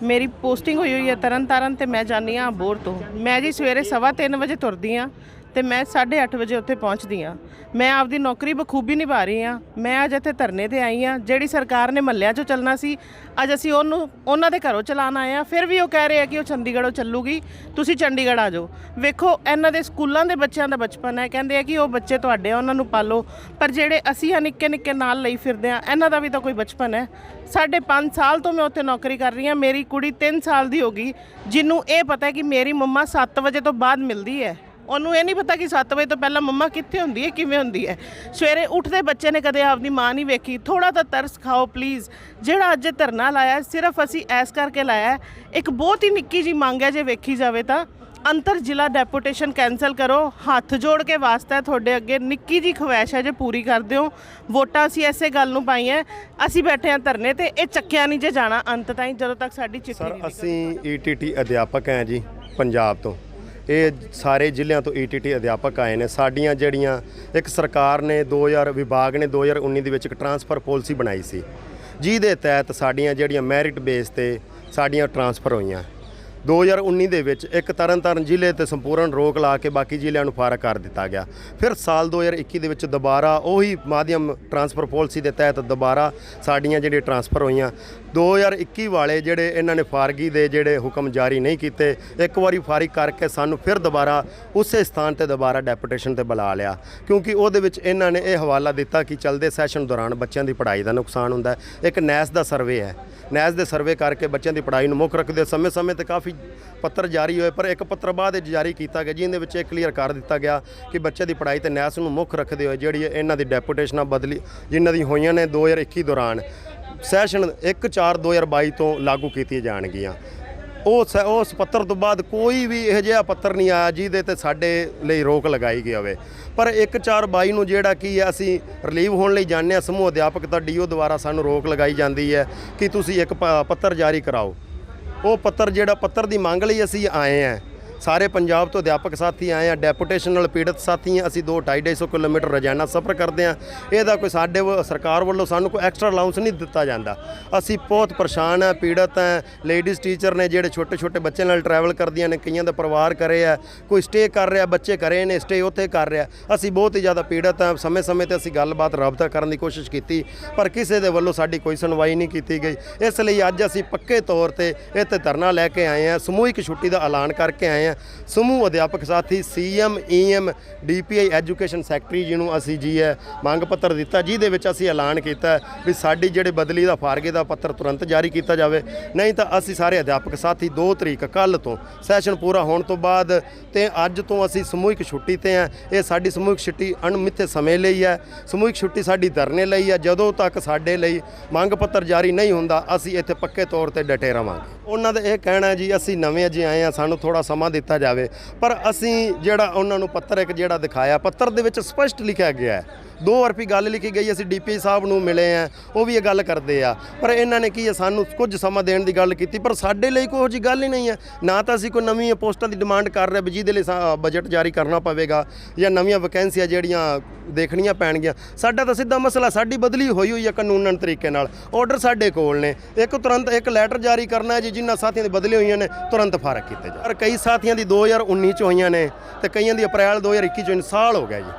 ਮੇਰੀ ਪੋਸਟਿੰਗ ਹੋਈ ਹੈ ਤਰਨਤਾਰਨ ਤੇ ਮੈਂ ਜਾਂਦੀ ਹਾਂ ਅਬੋਹਰ ਤੋਂ। ਮੈਂ ਜੀ ਸਵੇਰੇ 3:15 ਵਜੇ ਤੁਰਦੀ ਹਾਂ ਤੇ ਮੈਂ 8:30 ਵਜੇ ਉੱਥੇ ਪਹੁੰਚਦੀ ਹਾਂ। ਮੈਂ ਆਪਦੀ ਨੌਕਰੀ ਬਖੂਬੀ ਨਿਭਾ ਰਹੀ ਹਾਂ। ਮੈਂ ਅੱਜ ਇੱਥੇ ਧਰਨੇ ਤੇ ਆਈ ਹਾਂ। ਜਿਹੜੀ ਸਰਕਾਰ ਨੇ ਮਹੱਲਿਆਂ 'ਚੋਂ ਚੱਲਣਾ ਸੀ, ਅੱਜ ਅਸੀਂ ਉਹਨਾਂ ਦੇ ਘਰੋਂ ਚਲਾਉਣ ਆਏ ਹਾਂ। ਫਿਰ ਵੀ ਉਹ ਕਹਿ ਰਹੇ ਆ ਕਿ ਉਹ ਚੰਡੀਗੜ੍ਹੋਂ ਚੱਲੂਗੀ, ਤੁਸੀਂ ਚੰਡੀਗੜ੍ਹ ਆ ਜਾਓ। ਵੇਖੋ, ਇਹਨਾਂ ਦੇ ਸਕੂਲਾਂ ਦੇ ਬੱਚਿਆਂ ਦਾ ਬਚਪਨ ਹੈ, ਕਹਿੰਦੇ ਆ ਕਿ ਉਹ ਬੱਚੇ ਤੁਹਾਡੇ ਆ, ਉਹਨਾਂ ਨੂੰ ਪਾਲੋ, ਪਰ ਜਿਹੜੇ ਅਸੀਂ ਆ ਨਿੱਕੇ ਨਿੱਕੇ ਨਾਲ ਲਈ ਫਿਰਦੇ ਆ, ਇਹਨਾਂ ਦਾ ਵੀ ਤਾਂ ਕੋਈ ਬਚਪਨ ਹੈ। 5.5 ਸਾਲ ਤੋਂ ਮੈਂ ਉੱਥੇ ਨੌਕਰੀ ਕਰ ਰਹੀ ਹਾਂ। ਮੇਰੀ ਕੁੜੀ 3 ਸਾਲ ਦੀ ਹੋ ਗਈ, ਜਿਹਨੂੰ ਇਹ ਪਤਾ ਹੈ ਕਿ ਮੇਰੀ ਮੰਮਾ 7 ਵਜੇ ਤੋਂ ਬਾਅਦ ਮਿਲਦੀ ਹੈ। ਉਹਨੂੰ ਇਹ ਨਹੀਂ ਪਤਾ ਕਿ 7 ਵਜੇ ਤੋਂ ਪਹਿਲਾਂ ਮੰਮਾ ਕਿੱਥੇ ਹੁੰਦੀ ਹੈ, ਕਿਵੇਂ ਹੁੰਦੀ ਹੈ। ਸਵੇਰੇ ਉੱਠਦੇ ਬੱਚੇ ਨੇ ਕਦੇ ਆਪਦੀ ਮਾਂ ਨਹੀਂ ਵੇਖੀ। ਥੋੜ੍ਹਾ ਤਾਂ ਤਰਸ ਖਾਓ ਪਲੀਜ਼। ਜਿਹੜਾ ਅੱਜ ਧਰਨਾ ਲਾਇਆ ਸਿਰਫ ਅਸੀਂ ਐਸ ਕਰਕੇ ਲਾਇਆ, ਇੱਕ ਬਹੁਤ ਹੀ ਨਿੱਕੀ ਜੀ ਮੰਗ ਹੈ, ਜੇ ਵੇਖੀ ਜਾਵੇ ਤਾਂ ਅੰਤਰ ਜ਼ਿਲ੍ਹਾ ਡੈਪੂਟੇਸ਼ਨ ਕੈਂਸਲ ਕਰੋ। ਹੱਥ ਜੋੜ ਕੇ ਵਾਸਤਾ ਹੈ ਤੁਹਾਡੇ ਅੱਗੇ, ਨਿੱਕੀ ਜੀ ਖਵਾਇਸ਼ ਹੈ, ਜੇ ਪੂਰੀ ਕਰ ਦਿਓ। ਵੋਟਾਂ ਅਸੀਂ ਐਸੇ ਗੱਲ ਨੂੰ ਪਾਈਆਂ, ਅਸੀਂ ਬੈਠੇ ਹਾਂ ਧਰਨੇ ਤੇ, ਇਹ ਚੱਕਿਆ ਨਹੀਂ ਜੇ ਜਾਣਾ ਅੰਤ ਤਾਈਂ, ਜਦੋਂ ਤੱਕ ਸਾਡੀ ਚਿੱਠੀ ਨਹੀਂ। ਅਸੀਂ ਈਟੀਟੀ ਅਧਿਆਪਕ ਹਾਂ ਜੀ ਪੰਜਾਬ ਤੋਂ। ਇਹ ਸਾਰੇ ਜ਼ਿਲ੍ਹਿਆਂ ਤੋਂ ਈਟੀਟੀ ਅਧਿਆਪਕ ਆਏ ਨੇ। ਸਾਡੀਆਂ ਜਿਹੜੀਆਂ ਇੱਕ ਸਰਕਾਰ ਨੇ ਵਿਭਾਗ ਨੇ 2019 ਦੇ ਵਿੱਚ ਇੱਕ ਟਰਾਂਸਫਰ ਪਾਲਿਸੀ ਬਣਾਈ ਸੀ, ਜਿਹਦੇ ਤਹਿਤ ਸਾਡੀਆਂ ਜਿਹੜੀਆਂ ਮੈਰਿਟ ਬੇਸ ਤੇ ਸਾਡੀਆਂ ਟਰਾਂਸਫਰ ਹੋਈਆਂ। 2019 ਦੇ ਵਿੱਚ ਇੱਕ ਤਰਨਤਾਰਨ ਜ਼ਿਲ੍ਹੇ ਤੇ ਸੰਪੂਰਨ ਰੋਕ ਲਾ ਕੇ ਬਾਕੀ ਜ਼ਿਲ੍ਹਿਆਂ ਨੂੰ ਫਾਰਗ ਕਰ ਦਿੱਤਾ ਗਿਆ। ਫਿਰ ਸਾਲ 2021 ਦੇ ਵਿੱਚ ਦੁਬਾਰਾ ਉਹੀ ਮਾਧਿਅਮ ਟਰਾਂਸਫਰ ਪਾਲਿਸੀ ਦੇ ਤਹਿਤ ਦੁਬਾਰਾ ਸਾਡੀਆਂ ਜਿਹੜੀਆਂ ਟਰਾਂਸਫਰ ਹੋਈਆਂ। 2021 ਵਾਲੇ ਜਿਹੜੇ ਇਹਨਾਂ ਨੇ ਫਾਰਗੀ ਦੇ ਜਿਹੜੇ ਹੁਕਮ ਜਾਰੀ ਨਹੀਂ ਕੀਤੇ, ਇੱਕ ਵਾਰੀ ਫਾਰਿਗ ਕਰਕੇ ਸਾਨੂੰ ਫਿਰ ਦੁਬਾਰਾ ਉਸੇ ਸਥਾਨ ਤੇ ਦੁਬਾਰਾ ਡੈਪੂਟੇਸ਼ਨ ਤੇ ਬੁਲਾ ਲਿਆ, ਕਿਉਂਕਿ ਉਹਦੇ ਵਿੱਚ ਇਹਨਾਂ ਨੇ ਇਹ ਹਵਾਲਾ ਦਿੱਤਾ ਕਿ ਚੱਲਦੇ ਸੈਸ਼ਨ ਦੌਰਾਨ ਬੱਚਿਆਂ ਦੀ ਪੜ੍ਹਾਈ ਦਾ ਨੁਕਸਾਨ ਹੁੰਦਾ ਹੈ। ਇੱਕ ਨੈਸ ਦਾ ਸਰਵੇ ਹੈ, ਨੈਸ ਦੇ ਸਰਵੇ ਕਰਕੇ ਬੱਚਿਆਂ ਦੀ ਪੜ੍ਹਾਈ ਨੂੰ ਮੁੱਖ ਰੱਖਦੇ ਸਮੇਂ ਤੇ ਕਾਫੀ ਪੱਤਰ ਜਾਰੀ ਹੋਏ, ਪਰ ਇੱਕ ਪੱਤਰ ਬਾਅਦ ਵਿੱਚ ਜਾਰੀ ਕੀਤਾ ਗਿਆ ਜਿਹਦੇ ਵਿੱਚ ਇਹ ਕਲੀਅਰ ਕਰ ਦਿੱਤਾ ਗਿਆ ਕਿ ਬੱਚੇ ਦੀ ਪੜ੍ਹਾਈ ਤੇ ਨੈਸ ਨੂੰ ਮੁੱਖ ਰੱਖਦੇ ਹੋਏ ਜਿਹੜੀ ਇਹਨਾਂ ਦੀ ਡੈਪੂਟੇਸ਼ਨਾਂ ਬਦਲੀ ਜਿਨ੍ਹਾਂ ਦੀ ਹੋਈਆਂ ਨੇ 2021 ਦੌਰਾਨ ਸੈਸ਼ਨ 1/4/2022 ਤੋਂ ਲਾਗੂ ਕੀਤੀਆਂ ਜਾਣਗੀਆਂ। ਉਸ ਪੱਤਰ ਤੋਂ ਬਾਅਦ ਕੋਈ ਵੀ ਇਹੋ ਜਿਹਾ ਪੱਤਰ ਨਹੀਂ ਆਇਆ ਜਿਹਦੇ ਤੇ ਸਾਡੇ ਲਈ ਰੋਕ ਲਗਾਈ ਗਈ ਹੋਵੇ। ਪਰ 1/4/22 ਨੂੰ ਜਿਹੜਾ ਕੀ ਹੈ ਅਸੀਂ ਰਿਲੀਵ ਹੋਣ ਲਈ ਜਾਂਦੇ ਹਾਂ, ਸਮੂਹ ਅਧਿਆਪਕ ਦਾ ਡੀਓ ਦੁਆਰਾ ਸਾਨੂੰ ਰੋਕ ਲਗਾਈ ਜਾਂਦੀ ਹੈ ਕਿ ਤੁਸੀਂ ਇੱਕ ਪੱਤਰ ਜਾਰੀ ਕਰਾਓ। ਉਹ ਪੱਤਰ ਦੀ ਮੰਗ ਲਈ ਅਸੀਂ ਆਏ ਹਾਂ। ਸਾਰੇ ਪੰਜਾਬ ਤੋਂ ਅਧਿਆਪਕ ਸਾਥੀ ਆਏ ਆ, ਡੈਪੂਟੇਸ਼ਨ ਨਾਲ ਪੀੜਤ ਸਾਥੀ ਆ। ਅਸੀਂ 2-250 ਕਿਲੋਮੀਟਰ ਰੋਜ਼ਾਨਾ ਸਫ਼ਰ ਕਰਦੇ ਹਾਂ। ਇਹਦਾ ਕੋਈ ਸਾਡੇ ਸਰਕਾਰ ਵੱਲੋਂ ਸਾਨੂੰ ਕੋਈ ਐਕਸਟਰਾ ਅਲਾਊਂਸ ਨਹੀਂ ਦਿੱਤਾ ਜਾਂਦਾ। ਅਸੀਂ ਬਹੁਤ ਪਰੇਸ਼ਾਨ ਆ, ਪੀੜਤ ਆ। ਲੇਡੀਜ਼ ਟੀਚਰ ਨੇ ਜਿਹੜੇ ਛੋਟੇ ਬੱਚੇ ਨਾਲ ਟਰੈਵਲ ਕਰਦੀਆਂ ਨੇ, ਕਈਆਂ ਦਾ ਪਰਿਵਾਰ ਕਰੇ ਆ, ਕੋਈ ਸਟੇ ਕਰ ਰਿਹਾ, ਬੱਚੇ ਕਰੇ ਨੇ ਸਟੇ ਉੱਥੇ ਕਰ ਰਿਹਾ। ਅਸੀਂ ਬਹੁਤ ਹੀ ਜ਼ਿਆਦਾ ਪੀੜਤ ਆ। ਸਮੇਂ ਤੇ ਅਸੀਂ ਗੱਲਬਾਤ ਰਾਬਤਾ ਕਰਨ ਦੀ ਕੋਸ਼ਿਸ਼ ਕੀਤੀ, ਪਰ ਕਿਸੇ ਦੇ ਵੱਲੋਂ ਸਾਡੀ ਕੋਈ ਸੁਣਵਾਈ ਨਹੀਂ ਕੀਤੀ ਗਈ। ਇਸ ਲਈ ਅੱਜ ਅਸੀਂ ਪੱਕੇ ਤੌਰ ਤੇ ਇੱਥੇ ਧਰਨਾ ਲੈ ਕੇ ਆਏ ਹਾਂ, ਸਮੂਹਿਕ ਛੁੱਟੀ ਦਾ ਐਲਾਨ ਕਰਕੇ ਆਏ ਹਾਂ। ਸਮੂਹ ਅਧਿਆਪਕ ਸਾਥੀ CM EM DPI education secretary ਜੀ ਨੂੰ ਅਸੀਂ ਜੀ ਹੈ ਮੰਗ ਪੱਤਰ ਦਿੱਤਾ, ਜਿਹਦੇ ਵਿੱਚ ਅਸੀਂ ਐਲਾਨ ਕੀਤਾ ਵੀ ਸਾਡੀ ਜਿਹੜੇ ਬਦਲੀ ਦਾ ਫਾਰਗੇ ਦਾ ਪੱਤਰ ਤੁਰੰਤ ਜਾਰੀ ਕੀਤਾ ਜਾਵੇ, ਨਹੀਂ ਤਾਂ ਅਸੀਂ ਸਾਰੇ ਅਧਿਆਪਕ ਸਾਥੀ 2 ਤਰੀਕ ਕੱਲ੍ਹ ਤੋਂ ਸੈਸ਼ਨ ਪੂਰਾ ਹੋਣ ਤੋਂ ਬਾਅਦ ਤੇ ਅੱਜ ਤੋਂ ਅਸੀਂ ਸਮੂਹਿਕ ਛੁੱਟੀ ਤੇ ਹਾਂ। ਇਹ ਸਾਡੀ ਸਮੂਹਿਕ ਛੁੱਟੀ ਅਣਮਿੱਥੇ ਸਮੇਂ ਲਈ ਹੈ। ਸਮੂਹਿਕ ਛੁੱਟੀ ਸਾਡੀ ਧਰਨੇ ਲਈ ਹੈ। ਜਦੋਂ ਤੱਕ ਸਾਡੇ ਲਈ ਮੰਗ ਪੱਤਰ ਜਾਰੀ ਨਹੀਂ ਹੁੰਦਾ, ਅਸੀਂ ਇੱਥੇ ਪੱਕੇ ਤੌਰ ਤੇ ਡਟੇ ਰਵਾਂਗੇ। ਉਹਨਾਂ ਦਾ ਇਹ ਕਹਿਣਾ ਜੀ ਅਸੀਂ ਨਵੇਂ ਅਜੇ ਆਏ ਹਾਂ, ਸਾਨੂੰ ਥੋੜਾ ਸਮਾਂ ਦਿੱਤਾ ਜਾਵੇ, ਪਰ ਅਸੀਂ ਜਿਹੜਾ ਉਹਨਾਂ ਨੂੰ ਪੱਤਰ ਇੱਕ ਜਿਹੜਾ ਦਿਖਾਇਆ, ਪੱਤਰ ਦੇ ਵਿੱਚ ਸਪਸ਼ਟ ਲਿਖਿਆ ਗਿਆ ਹੈ। 2 ਵਾਰ ਵੀ ਗੱਲ ਲਿਖੀ ਗਈ। ਅਸੀਂ DPI ਸਾਹਿਬ ਨੂੰ ਮਿਲੇ ਆ, ਉਹ ਵੀ ਇਹ ਗੱਲ ਕਰਦੇ ਆ, ਪਰ ਇਹਨਾਂ ਨੇ ਕੀ ਹੈ ਸਾਨੂੰ ਕੁਝ ਸਮਾਂ ਦੇਣ ਦੀ ਗੱਲ ਕੀਤੀ, ਪਰ ਸਾਡੇ ਲਈ ਕੋਈ ਜਿਹੀ ਗੱਲ ਹੀ ਨਹੀਂ ਹੈ। ਨਾ ਤਾਂ ਅਸੀਂ ਕੋਈ ਨਵੀਆਂ ਪੋਸਟਾਂ ਦੀ ਡਿਮਾਂਡ ਕਰ ਰਹੇ ਵੀ ਜਿਹਦੇ ਲਈ ਬਜਟ ਜਾਰੀ ਕਰਨਾ ਪਵੇਗਾ ਜਾਂ ਨਵੀਆਂ ਵੈਕੈਂਸੀਆਂ ਜਿਹੜੀਆਂ ਦੇਖਣੀਆਂ ਪੈਣਗੀਆਂ। ਸਾਡਾ ਤਾਂ ਸਿੱਧਾ ਮਸਲਾ, ਸਾਡੀ ਬਦਲੀ ਹੋਈ ਹੈ ਕਾਨੂੰਨਨ ਤਰੀਕੇ ਨਾਲ, ਆਰਡਰ ਸਾਡੇ ਕੋਲ ਨੇ। ਤੁਰੰਤ ਇੱਕ ਲੈਟਰ ਜਾਰੀ ਕਰਨਾ ਹੈ ਜੀ, ਜਿਨ੍ਹਾਂ ਸਾਥੀਆਂ ਦੀ ਬਦਲੀ ਹੋਈਆਂ ਨੇ ਤੁਰੰਤ ਫਾਰਗ ਕੀਤੇ ਜਾ। ਪਰ ਕਈ ਸਾਥੀਆਂ ਦੀ 2019 ਚ ਹੋਈਆਂ ਨੇ ਤੇ ਕਈਆਂ ਦੀ ਅਪ੍ਰੈਲ 2021 ਚ ਸਾਲ ਹੋ ਗਿਆ ਜੀ।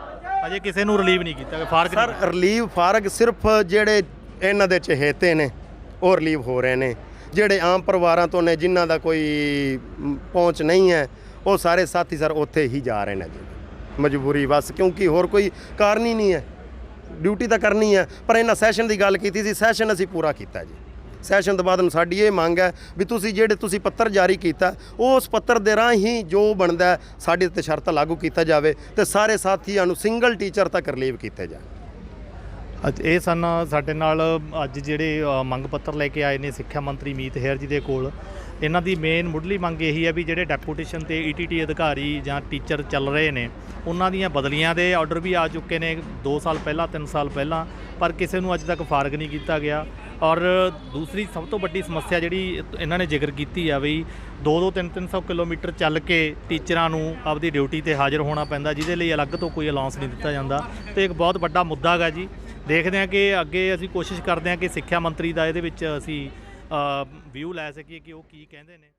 ਅਜੇ ਕਿਸੇ ਨੂੰ ਰਿਲੀਵ ਨਹੀਂ ਕੀਤਾ ਫਾਰਗ ਸਰ ਰਿਲੀਵ ਫਾਰਗ ਸਿਰਫ ਜਿਹੜੇ ਇਹਨਾਂ ਦੇ ਚਹੇਤੇ ਨੇ ਉਹ ਰਿਲੀਵ ਹੋ ਰਹੇ ਨੇ, ਜਿਹੜੇ ਆਮ ਪਰਿਵਾਰਾਂ ਤੋਂ ਨੇ ਜਿਨ੍ਹਾਂ ਦਾ ਕੋਈ ਪਹੁੰਚ ਨਹੀਂ ਹੈ ਉਹ ਸਾਰੇ ਸਾਥੀ ਸਰ ਉੱਥੇ ਹੀ ਜਾ ਰਹੇ ਨੇ ਜੀ, ਮਜਬੂਰੀ ਬਸ, ਕਿਉਂਕਿ ਹੋਰ ਕੋਈ ਕਾਰਨ ਹੀ ਨਹੀਂ ਹੈ, ਡਿਊਟੀ ਤਾਂ ਕਰਨੀ ਹੈ। ਪਰ ਇਹਨਾਂ ਸੈਸ਼ਨ ਦੀ ਗੱਲ ਕੀਤੀ ਸੀ, ਸੈਸ਼ਨ ਅਸੀਂ ਪੂਰਾ ਕੀਤਾ ਜੀ। ਸੈਸ਼ਨ ਤੋਂ ਬਾਅਦ ਨੂੰ ਸਾਡੀ ਇਹ ਮੰਗ ਹੈ ਵੀ ਤੁਸੀਂ ਪੱਤਰ ਜਾਰੀ ਕੀਤਾ ਉਸ ਪੱਤਰ ਦੇ ਰਾਹੀਂ ਜੋ ਬਣਦਾ ਸਾਡੇ ਉੱਤੇ ਸ਼ਰਤ ਲਾਗੂ ਕੀਤਾ ਜਾਵੇ ਤੇ ਸਾਰੇ ਸਾਥੀਆਂ ਨੂੰ ਸਿੰਗਲ ਟੀਚਰ ਤੱਕ ਰਿਲੀਵ ਕੀਤੇ ਜਾਣ। ਅੱਜ ਇਹ ਸਨ ਸਾਡੇ ਨਾਲ ਅੱਜ ਜਿਹੜੇ ਮੰਗ ਪੱਤਰ ਲੈ ਕੇ ਆਏ ਨੇ ਸਿੱਖਿਆ ਮੰਤਰੀ ਮੀਤ ਹੇਅਰ ਜੀ ਦੇ ਕੋਲ। ਇਹਨਾਂ ਦੀ ਮੇਨ ਮੁੱਢਲੀ ਮੰਗ ਇਹੀ ਹੈ ਵੀ ਜਿਹੜੇ ਡੈਪੂਟੇਸ਼ਨ ਤੇ ETT ਅਧਿਕਾਰੀ ਜਾਂ ਟੀਚਰ ਚੱਲ ਰਹੇ ਨੇ ਉਹਨਾਂ ਦੀਆਂ ਬਦਲੀਆਂ ਦੇ ਆਰਡਰ ਵੀ ਆ ਚੁੱਕੇ ਨੇ 2 ਸਾਲ ਪਹਿਲਾਂ 3 ਸਾਲ ਪਹਿਲਾਂ, ਪਰ ਕਿਸੇ ਨੂੰ ਅੱਜ ਤੱਕ ਫਾਰਗ ਨਹੀਂ ਕੀਤਾ ਗਿਆ। ਔਰ ਦੂਸਰੀ ਸਭ ਤੋਂ ਵੱਡੀ ਸਮੱਸਿਆ ਜਿਹੜੀ ਇਹਨਾਂ ਨੇ ਜ਼ਿਕਰ ਕੀਤੀ ਆ ਵੀ 2-2 300 ਕਿਲੋਮੀਟਰ ਚੱਲ ਕੇ ਟੀਚਰਾਂ ਨੂੰ ਆਪਦੀ ਡਿਊਟੀ ਤੇ ਹਾਜ਼ਰ ਹੋਣਾ ਪੈਂਦਾ, ਜਿਹਦੇ ਲਈ ਅਲੱਗ ਤੋਂ ਕੋਈ ਅਲਾਉਂਸ ਨਹੀਂ ਦਿੱਤਾ ਜਾਂਦਾ, ਤੇ ਇੱਕ ਬਹੁਤ ਵੱਡਾ ਮੁੱਦਾ ਹੈਗਾ ਜੀ। ਦੇਖਦੇ ਹਾਂ ਕਿ ਅੱਗੇ ਅਸੀਂ ਕੋਸ਼ਿਸ਼ ਕਰਦੇ ਹਾਂ ਕਿ ਸਿੱਖਿਆ ਮੰਤਰੀ ਦਾ ਇਹਦੇ ਵਿੱਚ ਅਸੀਂ ਵਿਊ ਲੈ ਸਕੀਏ ਕਿ ਉਹ ਕੀ ਕਹਿੰਦੇ ਨੇ।